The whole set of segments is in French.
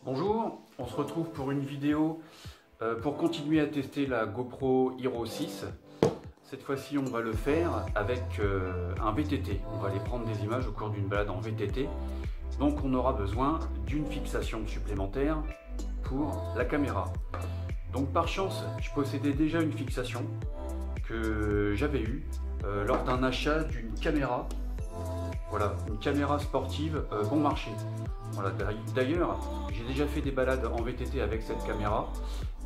Bonjour, on se retrouve pour une vidéo pour continuer à tester la GoPro Hero 6. Cette fois-ci, on va le faire avec un VTT. On va aller prendre des images au cours d'une balade en VTT. Donc on aura besoin d'une fixation supplémentaire pour la caméra. Donc par chance, je possédais déjà une fixation que j'avais eue lors d'un achat d'une caméra. Voilà, une caméra sportive bon marché. Voilà, d'ailleurs, j'ai déjà fait des balades en VTT avec cette caméra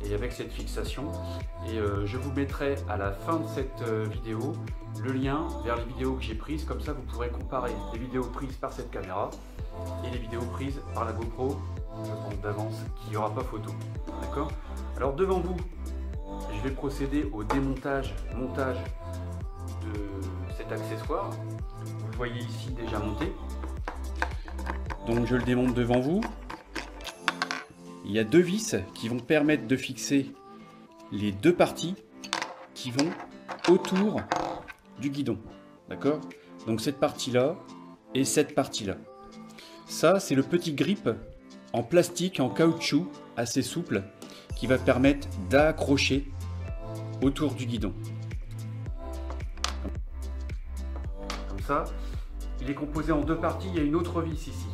et avec cette fixation. Et je vous mettrai à la fin de cette vidéo le lien vers les vidéos que j'ai prises. Comme ça, vous pourrez comparer les vidéos prises par cette caméra et les vidéos prises par la GoPro. Je pense d'avance qu'il n'y aura pas photo. D'accord? Alors devant vous, je vais procéder au montage de cet accessoire. Vous le voyez ici déjà monté. Donc je le démonte devant vous. Il y a deux vis qui vont permettre de fixer les deux parties qui vont autour du guidon. D'accord? Donc cette partie-là et cette partie-là. Ça, c'est le petit grip en plastique, en caoutchouc, assez souple, qui va permettre d'accrocher autour du guidon. Comme ça. Il est composé en deux parties. Il y a une autre vis ici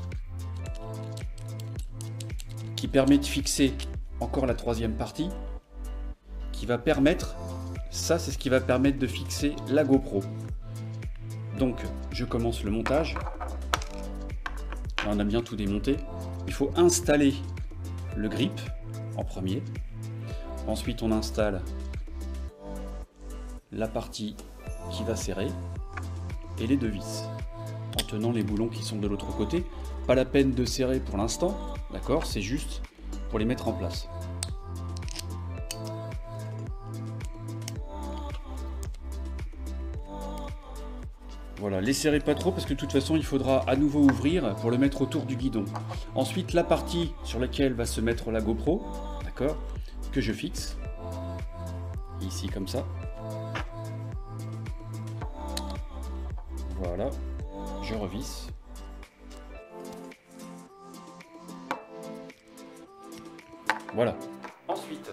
qui permet de fixer encore la troisième partie, qui va permettre, ça c'est ce qui va permettre de fixer la GoPro. Donc je commence le montage. Là, on a bien tout démonté. Il faut installer le grip en premier. Ensuite on installe la partie qui va serrer et les deux vis en tenant les boulons qui sont de l'autre côté. Pas la peine de serrer pour l'instant, d'accord, c'est juste pour les mettre en place. Voilà, les serrez pas trop parce que de toute façon il faudra à nouveau ouvrir pour le mettre autour du guidon. Ensuite la partie sur laquelle va se mettre la GoPro, d'accord, que je fixe ici comme ça. Voilà, je revisse. Voilà. Ensuite,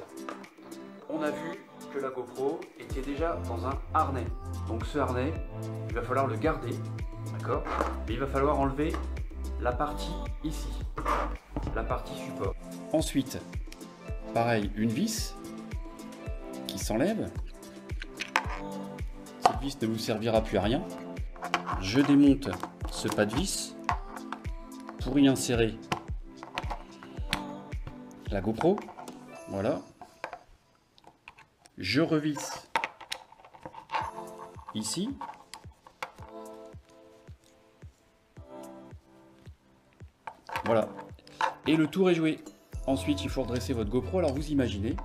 on a vu que la GoPro était déjà dans un harnais. Donc ce harnais, il va falloir le garder, d'accord? Mais il va falloir enlever la partie ici, la partie support. Ensuite, pareil, une vis qui s'enlève. Cette vis ne vous servira plus à rien. Je démonte ce pas de vis pour y insérer la GoPro. Voilà. Je revisse ici. Voilà. Et le tour est joué. Ensuite, il faut redresser votre GoPro. Alors, vous imaginez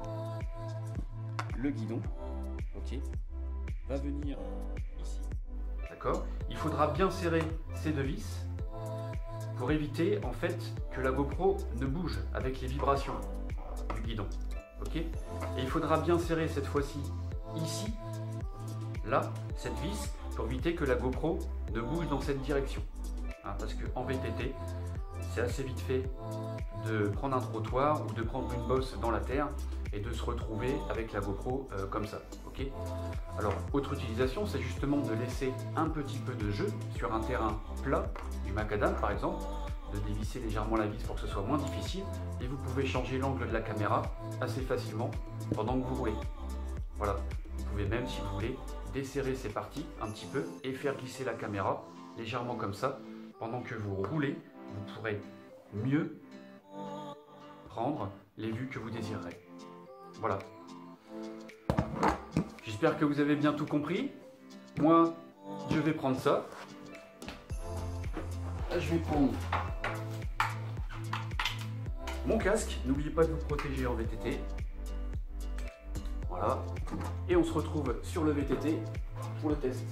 le guidon, ok, va venir ici. D'accord. Il faudra bien serrer ces deux vis pour éviter en fait que la GoPro ne bouge avec les vibrations du guidon. Ok. Et il faudra bien serrer cette fois-ci ici, là, cette vis, pour éviter que la GoPro ne bouge dans cette direction. Hein, parce qu'en VTT, c'est assez vite fait de prendre un trottoir ou de prendre une bosse dans la terre et de se retrouver avec la GoPro comme ça. Okay. Alors, autre utilisation, c'est justement de laisser un petit peu de jeu sur un terrain plat, du macadam par exemple, de dévisser légèrement la vis pour que ce soit moins difficile, et vous pouvez changer l'angle de la caméra assez facilement pendant que vous roulez. Voilà, vous pouvez même, si vous voulez, desserrer ces parties un petit peu et faire glisser la caméra légèrement comme ça. Pendant que vous roulez, vous pourrez mieux prendre les vues que vous désirerez. Voilà. J'espère que vous avez bien tout compris. Moi, je vais prendre ça. Là, je vais prendre mon casque. N'oubliez pas de vous protéger en VTT. Voilà. Et on se retrouve sur le VTT pour le test.